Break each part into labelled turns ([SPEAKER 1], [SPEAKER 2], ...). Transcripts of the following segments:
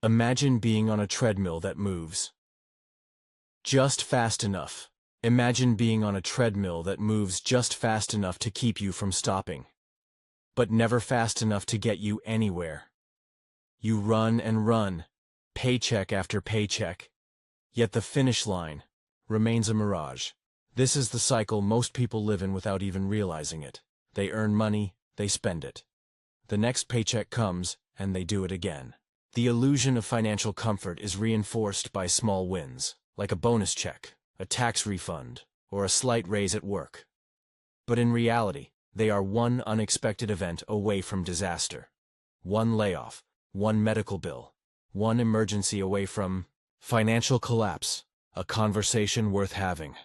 [SPEAKER 1] Imagine being on a treadmill that moves just fast enough. Imagine being on a treadmill that moves just fast enough to keep you from stopping, but never fast enough to get you anywhere. You run and run, paycheck after paycheck, yet the finish line remains a mirage. This is the cycle most people live in without even realizing it. They earn money, they spend it. The next paycheck comes, and they do it again. The illusion of financial comfort is reinforced by small wins, like a bonus check, a tax refund, or a slight raise at work. But in reality, they are one unexpected event away from disaster. One layoff, one medical bill, one emergency away from financial collapse, a conversation worth having.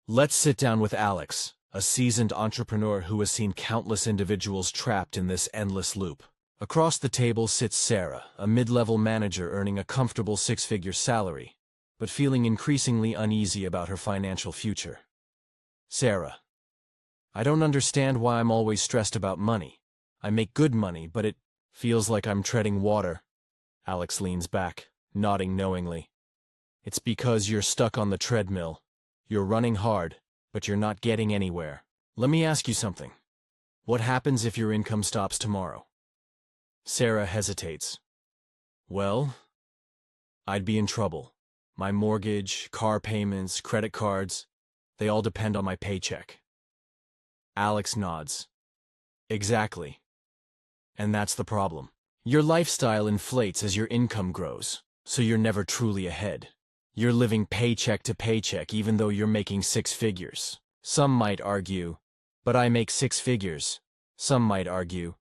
[SPEAKER 1] Let's sit down with Alex, a seasoned entrepreneur who has seen countless individuals trapped in this endless loop. Across the table sits Sarah, a mid-level manager earning a comfortable six-figure salary, but feeling increasingly uneasy about her financial future. Sarah: I don't understand why I'm always stressed about money. I make good money, but it feels like I'm treading water. Alex leans back, nodding knowingly. It's because you're stuck on the treadmill. You're running hard, but you're not getting anywhere. Let me ask you something. What happens if your income stops tomorrow? Sarah hesitates. Well, I'd be in trouble. My mortgage, car payments, credit cards, they all depend on my paycheck. Alex nods. Exactly. And that's the problem. Your lifestyle inflates as your income grows, so you're never truly ahead. You're living paycheck to paycheck even though you're making six figures. Some might argue, but I make six figures. Some might argue,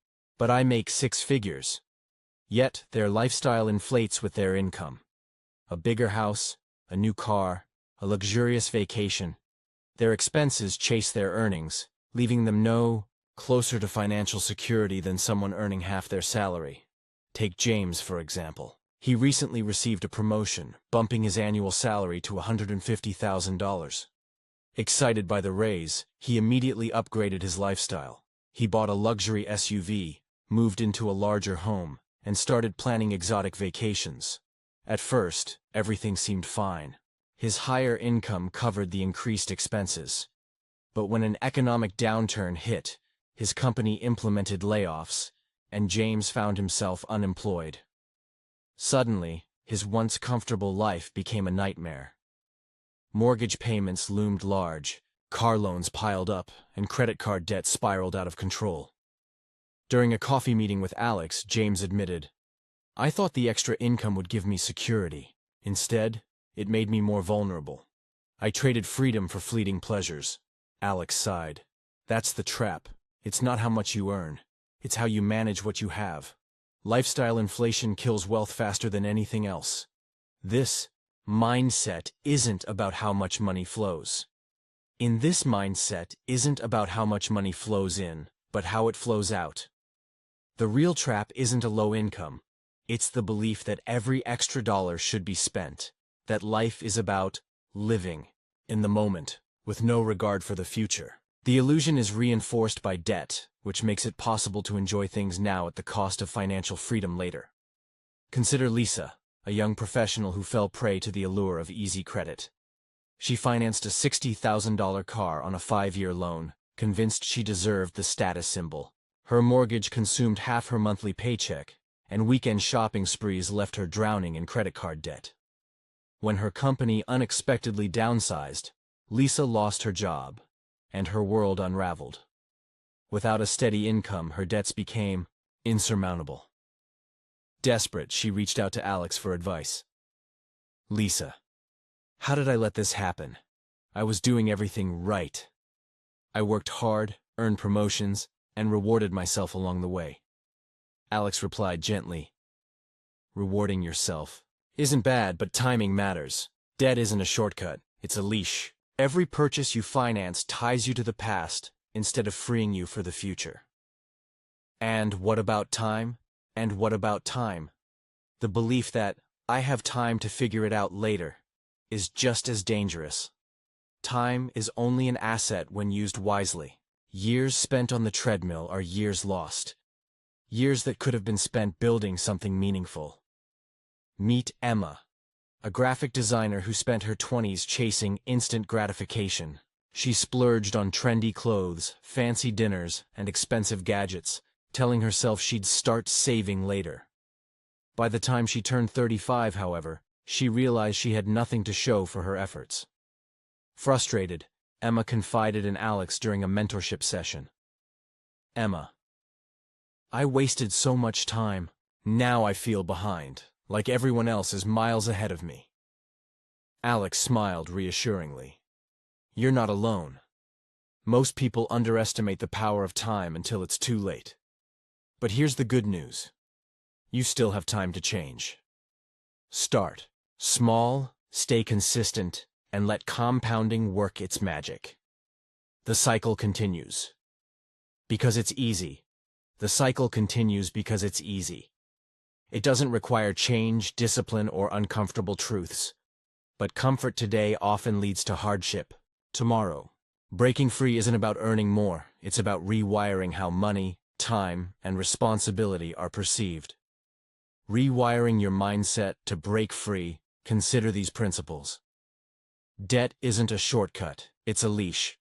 [SPEAKER 1] but I make six figures. Yet their lifestyle inflates with their income. A bigger house, a new car, a luxurious vacation. Their expenses chase their earnings, leaving them no closer to financial security than someone earning half their salary. Take James, for example. He recently received a promotion, bumping his annual salary to $150,000. Excited by the raise, he immediately upgraded his lifestyle. He bought a luxury SUV, moved into a larger home, and started planning exotic vacations. At first, everything seemed fine. His higher income covered the increased expenses. But when an economic downturn hit, his company implemented layoffs, and James found himself unemployed. Suddenly, his once comfortable life became a nightmare. Mortgage payments loomed large, car loans piled up, and credit card debt spiraled out of control. During a coffee meeting with Alex, James admitted, I thought the extra income would give me security. Instead, it made me more vulnerable. I traded freedom for fleeting pleasures. Alex sighed. That's the trap. It's not how much you earn. It's how you manage what you have. Lifestyle inflation kills wealth faster than anything else. This mindset isn't about how much money flows. In this mindset isn't about how much money flows in, but how it flows out. The real trap isn't a low income. It's the belief that every extra dollar should be spent, that life is about living in the moment, with no regard for the future. The illusion is reinforced by debt, which makes it possible to enjoy things now at the cost of financial freedom later. Consider Lisa, a young professional who fell prey to the allure of easy credit. She financed a $60,000 car on a 5-year loan, convinced she deserved the status symbol. Her mortgage consumed half her monthly paycheck, and weekend shopping sprees left her drowning in credit card debt. When her company unexpectedly downsized, Lisa lost her job, and her world unraveled. Without a steady income, her debts became insurmountable. Desperate, she reached out to Alex for advice. Lisa, how did I let this happen? I was doing everything right. I worked hard, earned promotions, and rewarded myself along the way. Alex replied gently, rewarding yourself isn't bad, but timing matters. Debt isn't a shortcut, it's a leash. Every purchase you finance ties you to the past instead of freeing you for the future. And what about time? And what about time? The belief that I have time to figure it out later is just as dangerous. Time is only an asset when used wisely. Years spent on the treadmill are years lost. Years that could have been spent building something meaningful. Meet Emma, a graphic designer who spent her 20s chasing instant gratification. She splurged on trendy clothes, fancy dinners, and expensive gadgets, telling herself she'd start saving later. By the time she turned 35, however, she realized she had nothing to show for her efforts. Frustrated, Emma confided in Alex during a mentorship session. Emma, I wasted so much time. Now I feel behind, like everyone else is miles ahead of me. Alex smiled reassuringly. You're not alone. Most people underestimate the power of time until it's too late. But here's the good news. You still have time to change. Start small, stay consistent, and let compounding work its magic. The cycle continues. Because it's easy. The cycle continues because it's easy. It doesn't require change, discipline, or uncomfortable truths. But comfort today often leads to hardship tomorrow. Breaking free isn't about earning more, it's about rewiring how money, time, and responsibility are perceived. Rewiring your mindset to break free, consider these principles. Debt isn't a shortcut, it's a leash.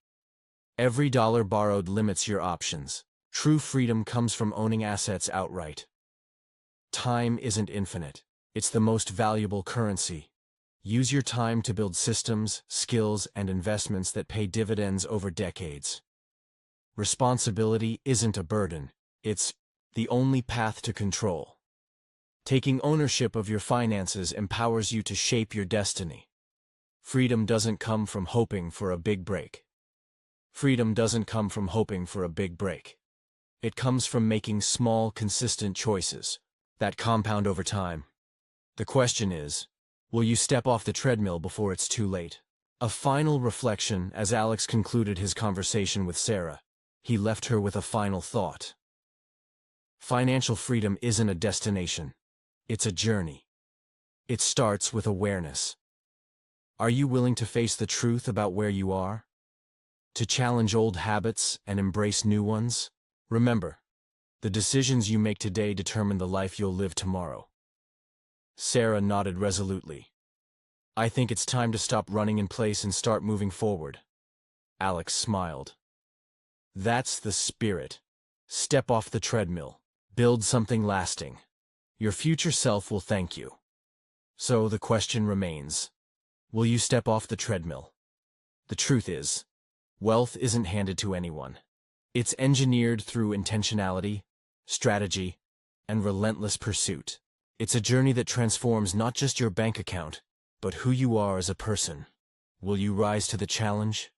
[SPEAKER 1] Every dollar borrowed limits your options. True freedom comes from owning assets outright. Time isn't infinite, it's the most valuable currency. Use your time to build systems, skills, and investments that pay dividends over decades. Responsibility isn't a burden, it's the only path to control. Taking ownership of your finances empowers you to shape your destiny. Freedom doesn't come from hoping for a big break. Freedom doesn't come from hoping for a big break. It comes from making small, consistent choices that compound over time. The question is, will you step off the treadmill before it's too late? A final reflection as Alex concluded his conversation with Sarah. He left her with a final thought. Financial freedom isn't a destination. It's a journey. It starts with awareness. Are you willing to face the truth about where you are? To challenge old habits and embrace new ones? Remember, the decisions you make today determine the life you'll live tomorrow. Sarah nodded resolutely. I think it's time to stop running in place and start moving forward. Alex smiled. That's the spirit. Step off the treadmill. Build something lasting. Your future self will thank you. So the question remains, will you step off the treadmill? The truth is, wealth isn't handed to anyone. It's engineered through intentionality, strategy, and relentless pursuit. It's a journey that transforms not just your bank account, but who you are as a person. Will you rise to the challenge?